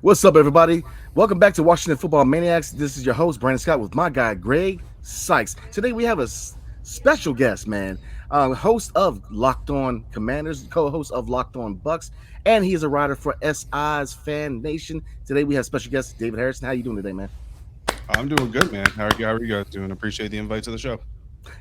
What's up, everybody? Welcome back to Washington Football Maniacs. This is your host, Brandon Scott, with my guy, Greg Sykes. Today, we have a special guest, man. Host of Locked On Commanders, co host of Locked On Bucks, and he is a writer for SI's Fan Nation. Today, we have special guest, David Harrison. How you doing today, man? I'm doing good, man. How are you guys doing? Appreciate the invite to the show.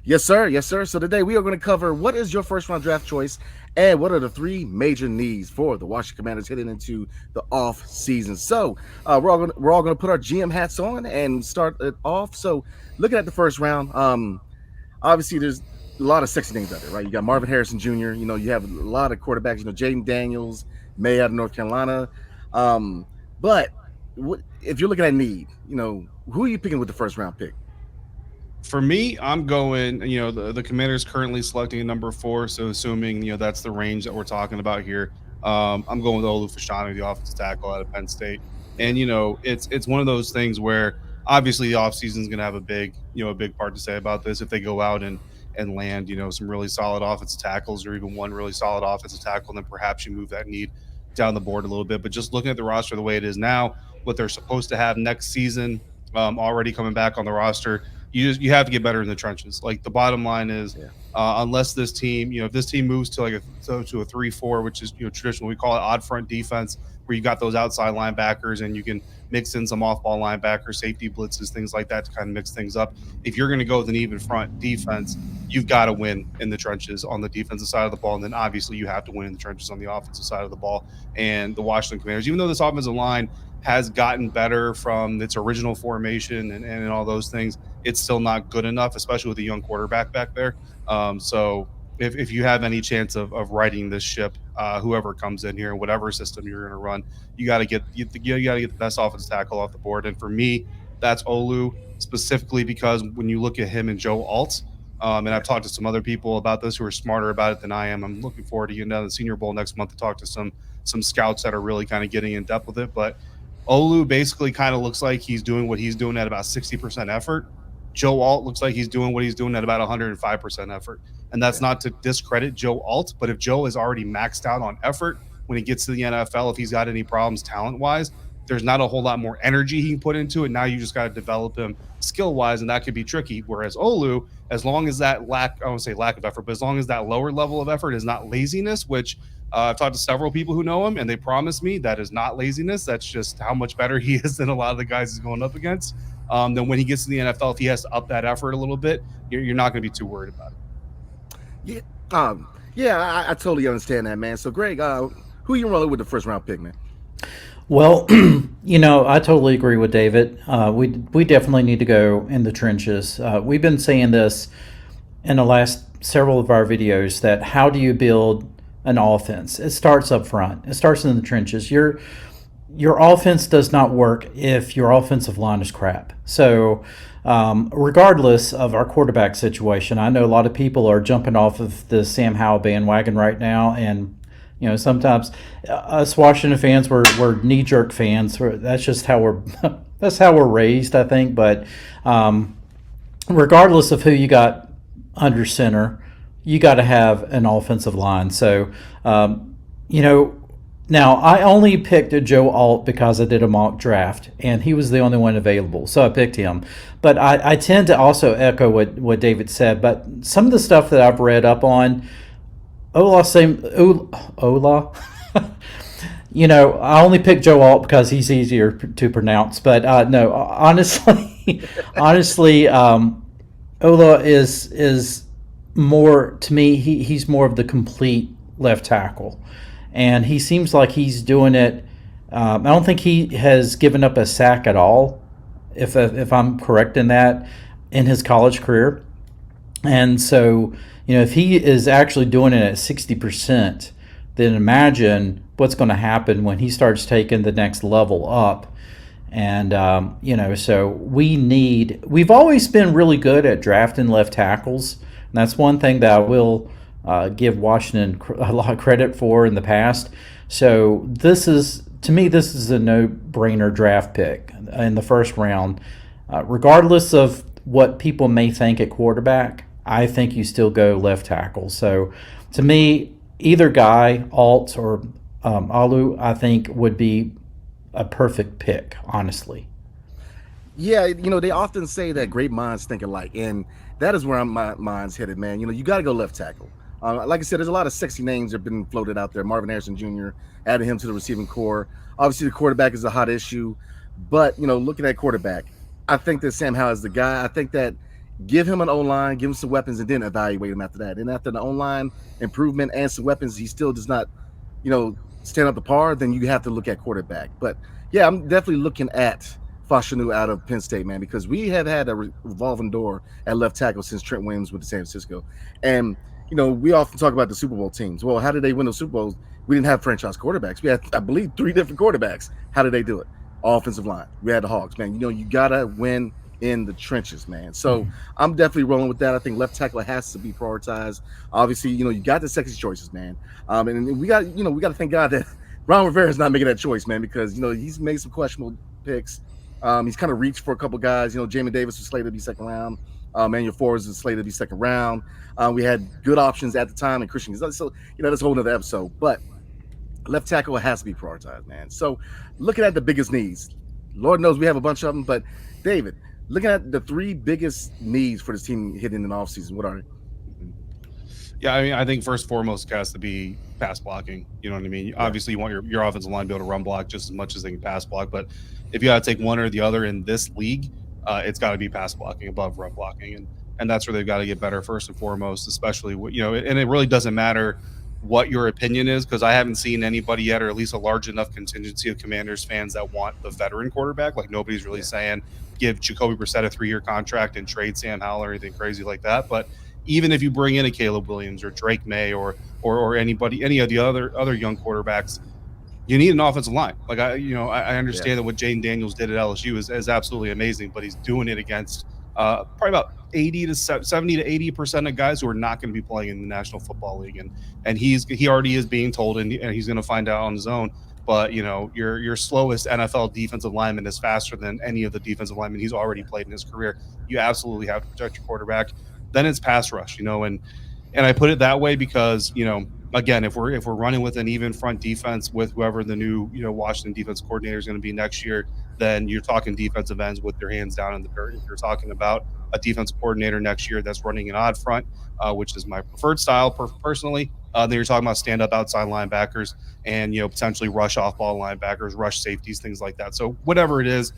Yes, sir. Yes, sir. So today we are going to cover what is your first round draft choice and what are the three major needs for the Washington Commanders heading into the off season. So we're all going to put our GM hats on and start it off. So looking at the first round, obviously there's a lot of sexy names out there, right? You got Marvin Harrison Jr. You know, you have a lot of quarterbacks. You know, Jaden Daniels, May out of North Carolina. But if you're looking at need, you know, who are you picking with the first round pick? For me, I'm going. The Commanders currently selecting a number 4, so assuming that's the range that we're talking about here. I'm going with Olu Fashanu, the offensive tackle out of Penn State, and it's one of those things where obviously the offseason is going to have a big part to say about this if they go out and land some really solid offensive tackles or even one really solid offensive tackle, and then perhaps you move that need down the board a little bit. But just looking at the roster the way it is now, what they're supposed to have next season, already coming back on the roster, you have to get better in the trenches. Like the bottom line is, Yeah. unless this team, if this team moves to to a 3-4, which is traditional, we call it odd front defense, where you got those outside linebackers and you can mix in some off ball linebackers, safety blitzes, things like that to kind of mix things up. If you're going to go with an even front defense, you've got to win in the trenches on the defensive side of the ball, and then obviously you have to win in the trenches on the offensive side of the ball. And the Washington Commanders, even though this offensive line has gotten better from its original formation and all those things, it's still not good enough, especially with a young quarterback back there. So if you have any chance of righting this ship, whoever comes in here, whatever system you're going to run, you got to get the best offensive tackle off the board. And for me, that's Olu, specifically because when you look at him and Joe Alt, and I've talked to some other people about this who are smarter about it than I am. I'm looking forward to getting down to the Senior Bowl next month to talk to some scouts that are really kind of getting in depth with it. But Olu basically kind of looks like he's doing what he's doing at about 60% effort. Joe Alt looks like he's doing what he's doing at about 105% effort. And that's Yeah. not to discredit Joe Alt, but if Joe is already maxed out on effort when he gets to the NFL, if he's got any problems talent wise, there's not a whole lot more energy he can put into it. Now you just got to develop him skill wise, and that could be tricky. Whereas Olu, as long as that I won't say lack of effort, but as long as that lower level of effort is not laziness, which I've talked to several people who know him, and they promise me that is not laziness. That's just how much better he is than a lot of the guys he's going up against. Then when he gets to the NFL, if he has to up that effort a little bit, you're not going to be too worried about it. Yeah, I totally understand that, man. So, Greg, who you rolling with the first round pick, man? Well, I totally agree with David. We definitely need to go in the trenches. We've been saying this in the last several of our videos that how do you build an offense? It starts up front. It starts in the trenches. Your offense does not work if your offensive line is crap. So, regardless of our quarterback situation, I know a lot of people are jumping off of the Sam Howell bandwagon right now, and sometimes us Washington fans we're knee jerk fans. That's just how we're that's how we're raised, I think. But regardless of who you got under center, you got to have an offensive line. So, you know, now I only picked a Joe Alt because I did a mock draft and he was the only one available, so I picked him. But I tend to also echo what David said. But some of the stuff that I've read up on, Ola. I only picked Joe Alt because he's easier to pronounce. But no, honestly, Ola is more to me. He's more of the complete left tackle, and he seems like he's doing it. I don't think he has given up a sack at all, if I'm correct in that, in his college career. And so, if he is actually doing it at 60%, then imagine what's going to happen when he starts taking the next level up. And, so we've always been really good at drafting left tackles. And that's one thing that I will give Washington a lot of credit for in the past. So to me, this is a no-brainer draft pick in the first round. Regardless of what people may think at quarterback, I think you still go left tackle. So to me, either guy, Alt or Alu, I think would be a perfect pick, honestly. Yeah, they often say that great minds think alike, and that is where my mind's headed, man. You got to go left tackle. Like I said, there's a lot of sexy names that have been floated out there. Marvin Harrison Jr. added him to the receiving core. Obviously, the quarterback is a hot issue, but looking at quarterback, I think that Sam Howell is the guy. I think that give him an O line, give him some weapons, and then evaluate him after that. And after the O line improvement and some weapons, he still does not, stand up to par. Then you have to look at quarterback. But yeah, I'm definitely looking at Fashanu out of Penn State, man, because we have had a revolving door at left tackle since Trent Williams with the San Francisco. And, we often talk about the Super Bowl teams. Well, how did they win the Super Bowls? We didn't have franchise quarterbacks. We had, I believe, 3 different quarterbacks. How did they do it? Offensive line. We had the Hawks, man. You got to win in the trenches, man. So I'm definitely rolling with that. I think left tackle has to be prioritized. Obviously, you got the sexy choices, man. And we got to thank God that Ron Rivera is not making that choice, man, because, he's made some questionable picks. He's kind of reached for a couple guys. Jamie Davis was slated to be second round. Manuel Forrest is slated to be second round. We had good options at the time, and Christian Gonzalez. So, that's a whole nother episode. But left tackle has to be prioritized, man. So, looking at the biggest needs, Lord knows we have a bunch of them. But, David, looking at the 3 biggest needs for this team hitting in the offseason, what are they? Yeah, I mean, I think first and foremost it has to be pass blocking. You know what I mean? Yeah. Obviously, you want your offensive line to be able to run block just as much as they can pass block. But if you got to take one or the other in this league, it's got to be pass blocking above run blocking, and that's where they've got to get better first and foremost. Especially and it really doesn't matter what your opinion is, because I haven't seen anybody yet, or at least a large enough contingency of Commanders fans that want the veteran quarterback. Like nobody's really saying give Jacoby Brissett a 3-year contract and trade Sam Howell or anything crazy like that, but even if you bring in a Caleb Williams or Drake May or anybody, any of the other young quarterbacks, you need an offensive line. Like I understand that what Jaden Daniels did at LSU is absolutely amazing, but he's doing it against probably about 70 to 80% of guys who are not going to be playing in the National Football League, and he already is being told, and he's going to find out on his own. But your slowest NFL defensive lineman is faster than any of the defensive linemen he's already played in his career. You absolutely have to protect your quarterback. Then it's pass rush, and I put it that way because, again, if we're running with an even front defense with whoever the new, Washington defense coordinator is going to be next year, then you're talking defensive ends with their hands down in the dirt. If you're talking about a defensive coordinator next year that's running an odd front, which is my preferred style personally, then you're talking about stand-up outside linebackers and, potentially rush off-ball linebackers, rush safeties, things like that. So whatever it is,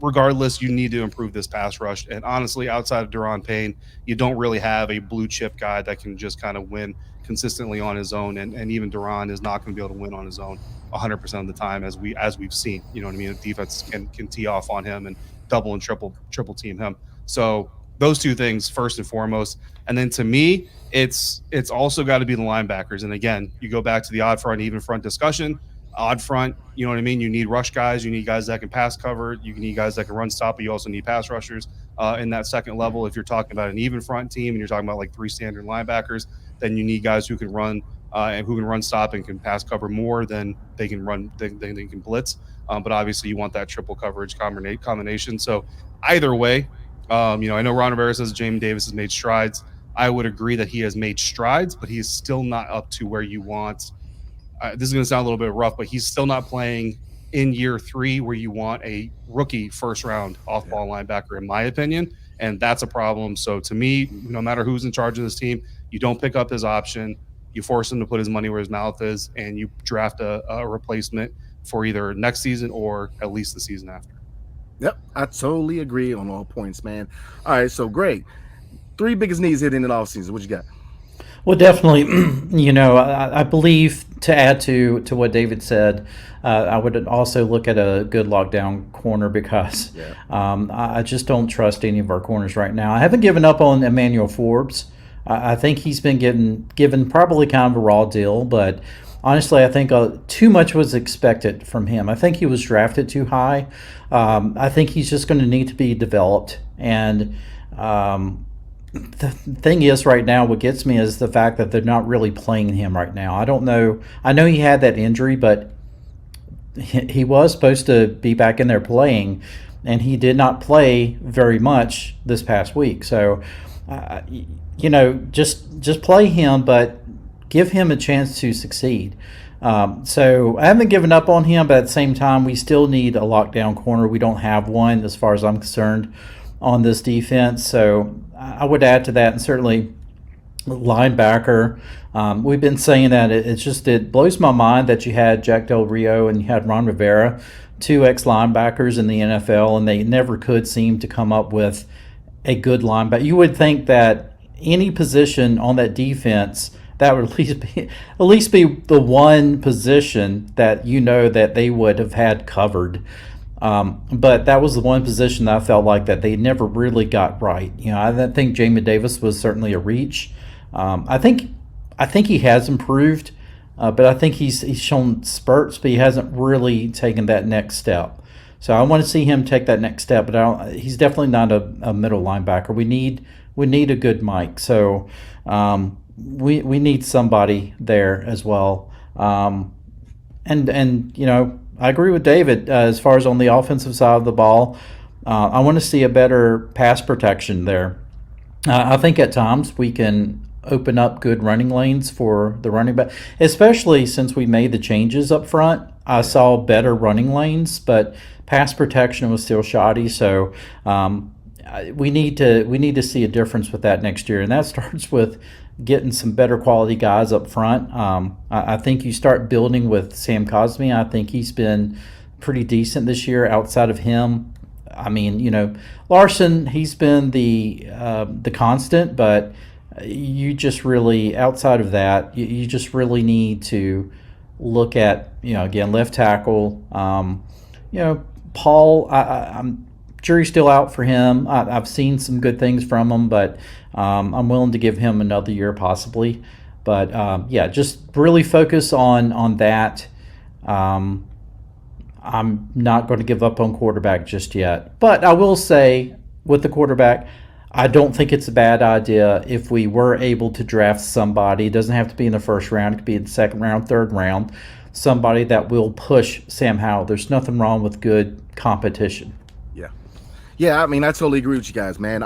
regardless, you need to improve this pass rush. And honestly, outside of Daron Payne, you don't really have a blue chip guy that can just kind of win consistently on his own. And even Daron is not going to be able to win on his own 100% of the time, as we've seen. You know what I mean? The defense can tee off on him and double and triple team him. So those 2 things first and foremost. And then to me, it's also got to be the linebackers. And again, you go back to the odd front, even front discussion. Odd front, you know what I mean? You need rush guys. You need guys that can pass cover. You need guys that can run stop, but you also need pass rushers in that second level. If you're talking about an even front team and you're talking about like 3 standard linebackers, then you need guys who can run and who can run stop and can pass cover more than they can run, they can blitz. But obviously you want that triple coverage combination. So either way, I know Ron Rivera says James Davis has made strides. I would agree that he has made strides, but he is still not up to where you want. This is going to sound a little bit rough, but he's still not playing in year 3 where you want a rookie first-round off-ball linebacker, in my opinion, and that's a problem. So to me, no matter who's in charge of this team, you don't pick up his option. You force him to put his money where his mouth is, and you draft a replacement for either next season or at least the season after. Yep, I totally agree on all points, man. All right, so great. 3 biggest needs hitting in the offseason. What you got? Well, definitely, I believe, to add to what David said, I would also look at a good lockdown corner because I just don't trust any of our corners right now. I haven't given up on Emmanuel Forbes. I think he's been given probably kind of a raw deal, but honestly, I think too much was expected from him. I think he was drafted too high. I think he's just going to need to be developed. And the thing is, right now, what gets me is the fact that they're not really playing him right now. I don't know. I know he had that injury, but he was supposed to be back in there playing, and he did not play very much this past week. So, just play him, but give him a chance to succeed. So I haven't given up on him, but at the same time, we still need a lockdown corner. We don't have one, as far as I'm concerned, on this defense. So I would add to that, and certainly linebacker. We've been saying that it blows my mind that you had Jack Del Rio and you had Ron Rivera, two ex linebackers in the NFL, and they never could seem to come up with a good linebacker. You would think that any position on that defense, that would at least be the one position that you know that they would have had covered. But that was the one position that I felt like that they never really got right. I think Jamie Davis was certainly a reach. I think he has improved, but I think he's shown spurts, but he hasn't really taken that next step. So I want to see him take that next step, but he's definitely not a middle linebacker. We need a good Mike. So we need somebody there as well. And I agree with David as far as on the offensive side of the ball. I want to see a better pass protection there. I think at times we can open up good running lanes for the running back, especially since we made the changes up front. I saw better running lanes, but pass protection was still shoddy. So we need to see a difference with that next year, and that starts with getting some better quality guys up front. I think you start building with Sam Cosmi. I think he's been pretty decent this year. Outside of him, I mean, Larson, he's been the constant, but you just really, outside of that, you just really need to look at, again, left tackle. Paul, I'm jury's still out for him. I've seen some good things from him, but I'm willing to give him another year possibly. But just really focus on that. I'm not going to give up on quarterback just yet. But I will say, with the quarterback, I don't think it's a bad idea if we were able to draft somebody. It doesn't have to be in the first round. It could be in the second round, third round. Somebody that will push Sam Howell. There's nothing wrong with good competition. Yeah, I totally agree with you guys, man.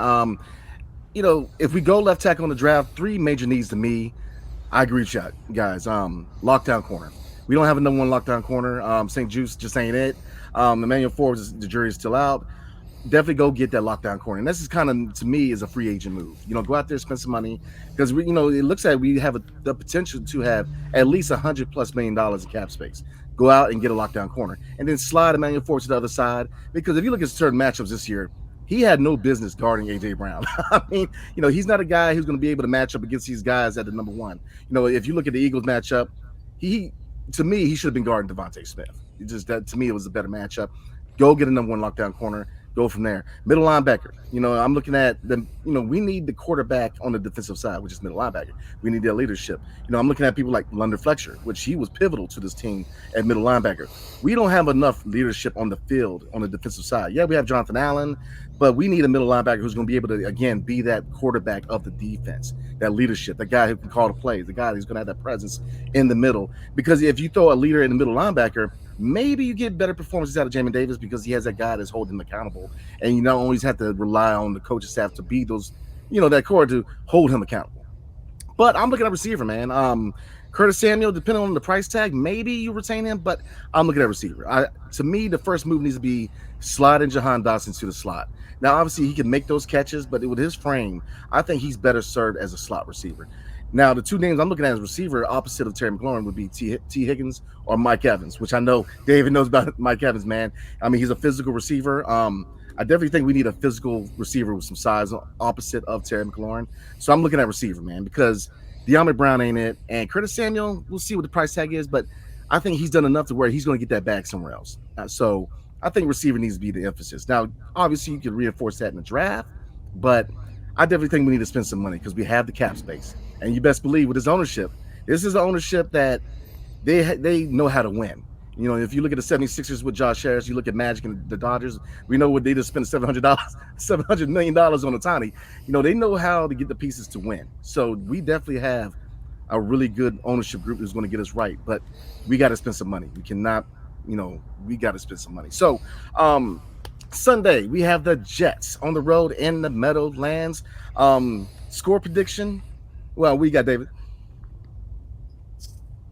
If we go left tackle in the draft, three major needs to me. I agree with you guys. Lockdown corner. We don't have a number one lockdown corner. St. Juice just ain't it. Emmanuel Forbes, the jury is still out. Definitely go get that lockdown corner. And this is kind of, to me, is a free agent move. Go out there, spend some money, because it looks like we have the potential to have at least $100+ million in cap space. Go out and get a lockdown corner, and then slide Emmanuel Forbes to the other side. Because if you look at certain matchups this year, he had no business guarding AJ Brown. He's not a guy who's going to be able to match up against these guys at the number one. If you look at the Eagles matchup, he should have been guarding Devontae Smith. To me, it was a better matchup. Go get a number one lockdown corner. Go from there. Middle linebacker. I'm looking at them. We need the quarterback on the defensive side, which is middle linebacker. We need that leadership. I'm looking at people like London Fletcher, which he was pivotal to this team at middle linebacker. We don't have enough leadership on the field on the defensive side. Yeah, we have Jonathan Allen, but we need a middle linebacker who's going to be able to, again, be that quarterback of the defense, that leadership, that guy who can call the plays, the guy who's going to have that presence in the middle. Because if you throw a leader in the middle linebacker, maybe you get better performances out of Jamie Davis because he has that guy that's holding him accountable. And you don't always have to rely on the coaching staff to be those, that core to hold him accountable. But I'm looking at receiver, man. Curtis Samuel, depending on the price tag, maybe you retain him, but I'm looking at receiver. To me, the first move needs to be sliding Jahan Dotson to the slot. Now, obviously, he can make those catches, but with his frame, I think he's better served as a slot receiver. Now, the two names I'm looking at as receiver, opposite of Terry McLaurin, would be T. Higgins or Mike Evans, which I know David knows about Mike Evans, man. He's a physical receiver. I definitely think we need a physical receiver with some size opposite of Terry McLaurin. So I'm looking at receiver, man, because De'Ami Brown ain't it. And Curtis Samuel, we'll see what the price tag is, but I think he's done enough to where he's going to get that back somewhere else. So I think receiver needs to be the emphasis. Now, obviously, you can reinforce that in the draft, but I definitely think we need to spend some money because we have the cap space. And you best believe with this ownership, this is an ownership that they know how to win. If you look at the 76ers with Josh Harris, you look at Magic and the Dodgers, we know what they just spent $700 million on a Tiny. They know how to get the pieces to win. So we definitely have a really good ownership group who's going to get us right. But we got to spend some money. We cannot, we got to spend some money. So Sunday, we have the Jets on the road in the Meadowlands. Score prediction. Well, we got David.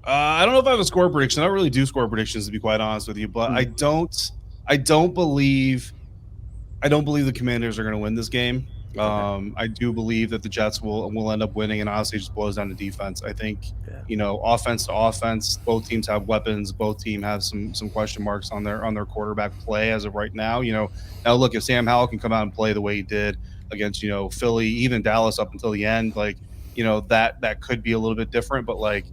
I don't know if I have a score prediction. I don't really do score predictions, to be quite honest with you, but I don't believe the Commanders are going to win this game. Okay. I do believe that the Jets will end up winning, and honestly, it just boils down to defense. I think Yeah. offense to offense, both teams have weapons. Both team have some question marks on their quarterback play as of right now. Now look, if Sam Howell can come out and play the way he did against Philly, even Dallas up until the end, like that could be a little bit different. But like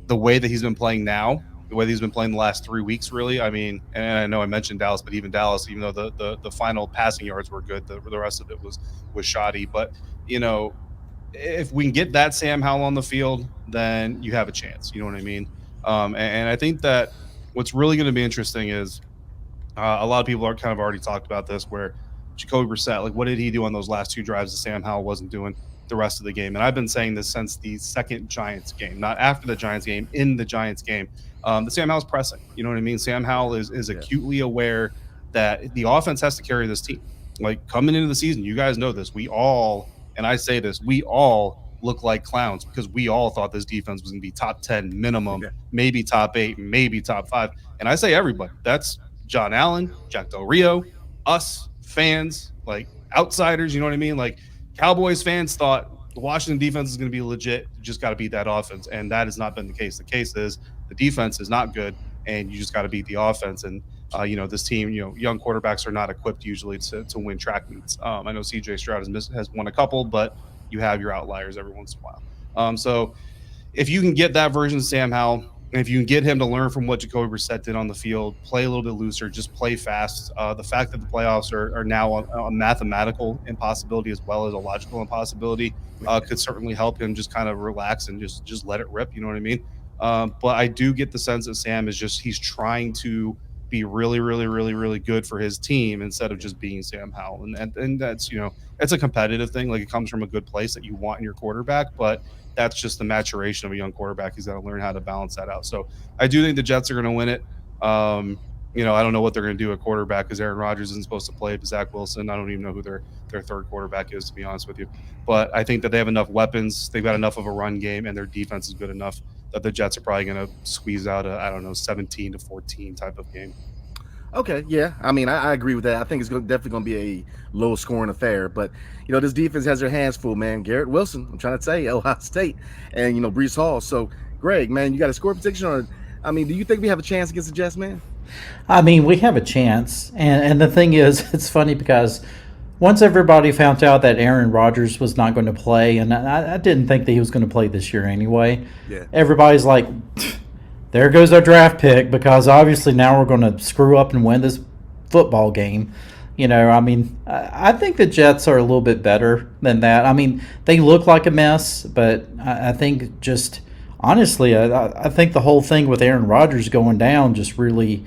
the way that he's been playing now, the way that he's been playing the last 3 weeks, really. I mean, and I know I mentioned Dallas, but even Dallas, even though the final passing yards were good, the rest of it was shoddy. But if we can get that Sam Howell on the field, then you have a chance. You know what I mean? And I think that what's really going to be interesting is a lot of people are kind of already talked about this, where Jacoby Brissett, like, what did he do on those last 2 drives that Sam Howell wasn't doing the rest of the game? And I've been saying this since the second Giants game, not after the Giants game, in the Giants game. The Sam Howell's pressing. You know what I mean? Sam Howell is acutely aware that the offense has to carry this team. Like, coming into the season, you guys know this. We all, and I say this, we all look like clowns because we all thought this defense was going to be top 10 minimum, maybe top 8, maybe top 5. And I say everybody. That's John Allen, Jack Del Rio, us fans, like outsiders. You know what I mean? Like, Cowboys fans thought the Washington defense is going to be legit. You just got to beat that offense. And that has not been the case. The case is the defense is not good, and you just got to beat the offense. And, this team, young quarterbacks are not equipped usually to win track meets. I know CJ Stroud has won a couple, but you have your outliers every once in a while. So if you can get that version of Sam Howell, and if you can get him to learn from what Jacoby Brissett did on the field, play a little bit looser, just play fast. The fact that the playoffs are now a mathematical impossibility as well as a logical impossibility could certainly help him just kind of relax and just let it rip. You know what I mean? But I do get the sense that Sam is he's trying to be really, really, really, really good for his team instead of just being Sam Howell. And that's, it's a competitive thing. Like, it comes from a good place that you want in your quarterback, but that's just the maturation of a young quarterback. He's got to learn how to balance that out. So I do think the Jets are going to win it. I don't know what they're going to do at quarterback because Aaron Rodgers isn't supposed to play. But Zach Wilson, I don't even know who their third quarterback is, to be honest with you. But I think that they have enough weapons. They've got enough of a run game, and their defense is good enough that the Jets are probably going to squeeze out a 17-14 type of game. Okay, yeah. I mean, I agree with that. I think it's definitely going to be a low-scoring affair. But, this defense has their hands full, man. Garrett Wilson, I'm trying to say, Ohio State, and, Breece Hall. So, Greg, man, you got a score prediction? Or, I mean, do you think we have a chance against the Jets, man? I mean, we have a chance. And the thing is, it's funny because once everybody found out that Aaron Rodgers was not going to play, and I didn't think that he was going to play this year anyway, everybody's like, there goes our draft pick, because obviously now we're going to screw up and win this football game. I mean, I think the Jets are a little bit better than that. I mean, they look like a mess, but I think just honestly, I think the whole thing with Aaron Rodgers going down just really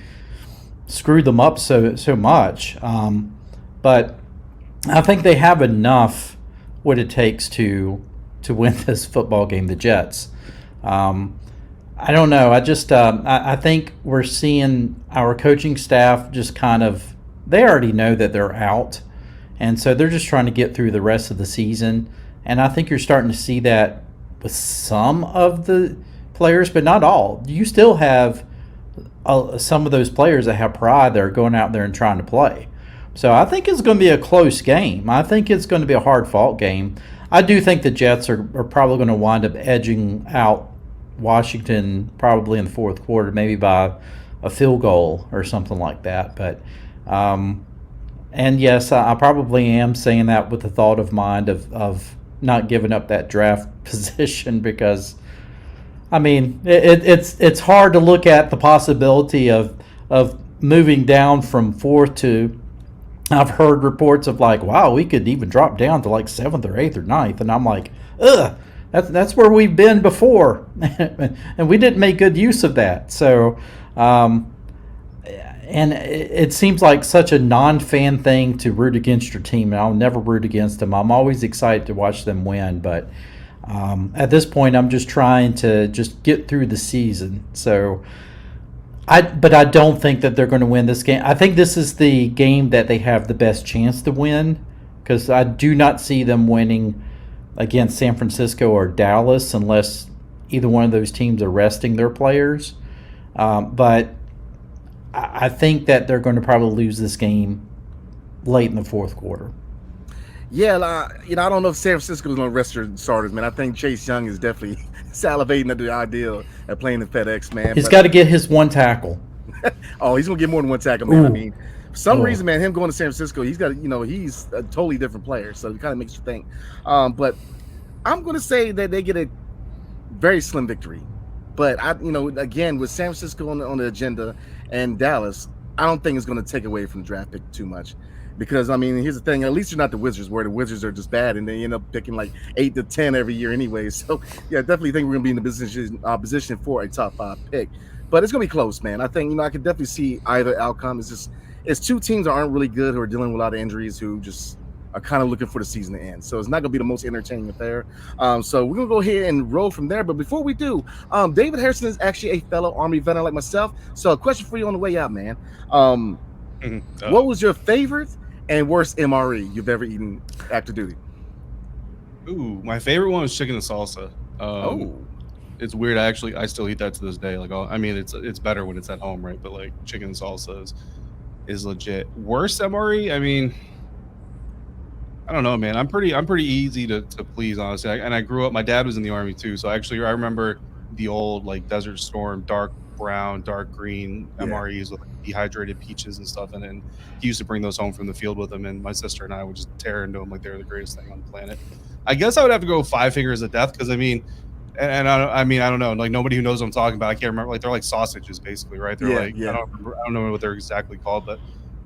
screwed them up so much. But I think they have enough what it takes to win this football game, the Jets. I don't know. I think we're seeing our coaching staff just kind of, they already know that they're out. And so they're just trying to get through the rest of the season. And I think you're starting to see that with some of the players, but not all. You still have some of those players that have pride that are going out there and trying to play. So I think it's going to be a close game. I think it's going to be a hard-fought game. I do think the Jets are probably going to wind up edging out Washington probably in the fourth quarter, maybe by a field goal or something like that. But and yes, I probably am saying that with the thought of mind of not giving up that draft position, because I mean it's hard to look at the possibility of moving down from fourth to, I've heard reports of like, wow, we could even drop down to like 7th or 8th or 9th, and I'm like, ugh. That's where we've been before, and we didn't make good use of that. So, and it seems like such a non-fan thing to root against your team. And I'll never root against them. I'm always excited to watch them win, but at this point, I'm just trying to just get through the season. So, but I don't think that they're going to win this game. I think this is the game that they have the best chance to win, because I do not see them winning against San Francisco or Dallas unless either one of those teams are resting their players. But I think that they're going to probably lose this game late in the fourth quarter. Yeah, I don't know if San Francisco's going to rest their starters, man. I think Chase Young is definitely salivating at the idea of playing in FedEx, man. He's got to get his one tackle. Oh, he's going to get more than one tackle, man. Ooh. I mean, for some reason, man, him going to San Francisco, he's got, he's a totally different player. So it kind of makes you think. But I'm going to say that they get a very slim victory. But again, with San Francisco on the agenda and Dallas, I don't think it's going to take away from the draft pick too much. Because here's the thing: at least you're not the Wizards, where the Wizards are just bad and they end up picking like 8 to 10 every year anyway. So yeah, I definitely think we're gonna be in the position for a top 5 pick. But it's gonna be close, man. I think I could definitely see either outcome. It's two teams that aren't really good, who are dealing with a lot of injuries, who just are kind of looking for the season to end. So it's not gonna be the most entertaining affair. So we're gonna go ahead and roll from there. But before we do, David Harrison is actually a fellow Army veteran like myself. So a question for you on the way out, man. What was your favorite and worst MRE you've ever eaten active duty? Ooh, my favorite one was chicken and salsa. It's weird. I still eat that to this day. Like, it's better when it's at home, right? But like chicken and salsa is legit. Worst MRE? I don't know, man. I'm pretty easy to please, honestly. I grew up. My dad was in the Army too, so actually I remember the old like Desert Storm, dark brown, dark green MREs with like, dehydrated peaches and stuff, and then he used to bring those home from the field with him, and my sister and I would just tear into them like they were the greatest thing on the planet. I guess I would have to go 5 Fingers of Death, because I don't know, like nobody who knows what I'm talking about. I can't remember. Like they're like sausages basically, right? They're I don't know what they're exactly called, but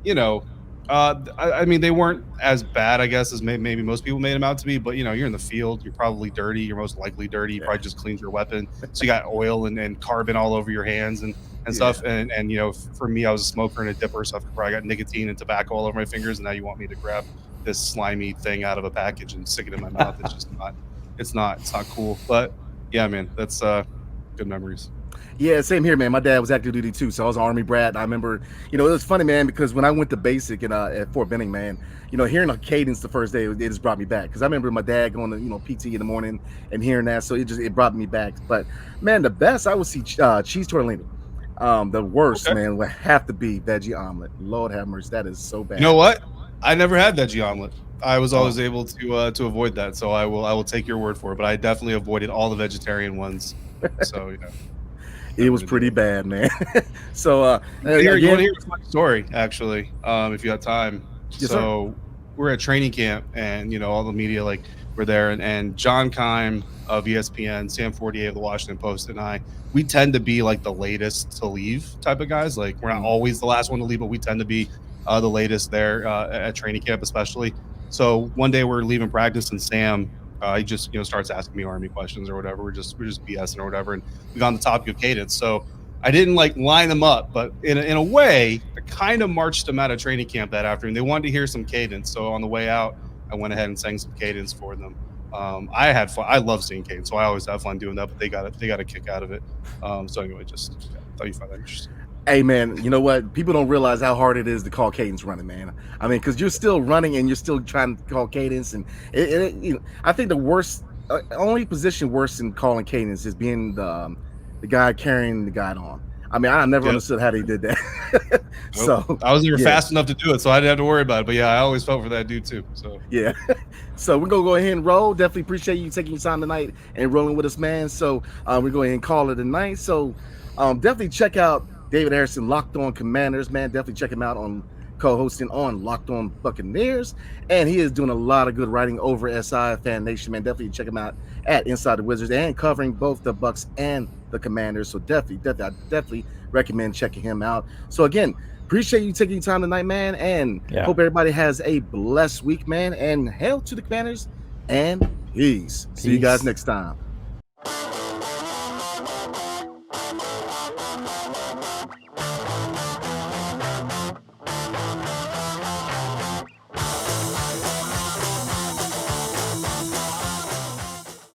they weren't as bad, I guess, as maybe most people made them out to be. But you're in the field, you're probably dirty. You're most likely dirty. You probably just cleaned your weapon, so you got oil and carbon all over your hands and stuff. And for me, I was a smoker and a dipper, so I probably got nicotine and tobacco all over my fingers. And now you want me to grab this slimy thing out of a package and stick it in my mouth? It's just not. It's not cool. But yeah, man, that's good memories. Yeah, same here, man. My dad was active duty too, so I was an Army brat. And I remember, it was funny, man, because when I went to basic at Fort Benning, man, hearing a cadence the first day, it just brought me back. Because I remember my dad going to PT in the morning and hearing that, so it brought me back. But man, the best I would see cheese tortellini. The worst, man, would have to be veggie omelet. Lord have mercy, that is so bad. You know what? I never had veggie omelet. I was always able to avoid that, so I will take your word for it. But I definitely avoided all the vegetarian ones. So it was pretty bad, man. So you want to hear my story, actually, if you got time. Yes, so we're at training camp, and all the media were there, and John Keim of ESPN, Sam Fortier of the Washington Post, and we tend to be like the latest to leave type of guys. Like we're not always the last one to leave, but we tend to be the latest there at training camp, especially. So one day we're leaving practice, and Sam he just starts asking me Army questions or whatever. We're just BSing or whatever, and we got on the topic of cadence. So I didn't line them up, but in a way, I kind of marched them out of training camp that afternoon. They wanted to hear some cadence, so on the way out, I went ahead and sang some cadence for them. I had fun. I love singing cadence, so I always have fun doing that. But they got a kick out of it. So anyway, just thought you find that interesting. Hey, man, you know what? People don't realize how hard it is to call cadence running, man. Because you're still running and you're still trying to call cadence. And I think the worst, only position worse than calling cadence is being the guy carrying the guide on. I never understood how they did that. So I was never fast enough to do it, so I didn't have to worry about it. But yeah, I always felt for that dude too. So yeah. So we're gonna go ahead and roll. Definitely appreciate you taking your time tonight and rolling with us, man. So we're going and call it a night. So definitely check out David Harrison, Locked On Commanders, man. Definitely check him out on co-hosting on Locked On Buccaneers, and he is doing a lot of good writing over SI Fan Nation, man. Definitely check him out at Inside the Wizards and covering both the Bucs and the Commanders. So definitely recommend checking him out. So again, appreciate you taking time tonight, man, and hope everybody has a blessed week, man. And hail to the Commanders and peace. See you guys next time.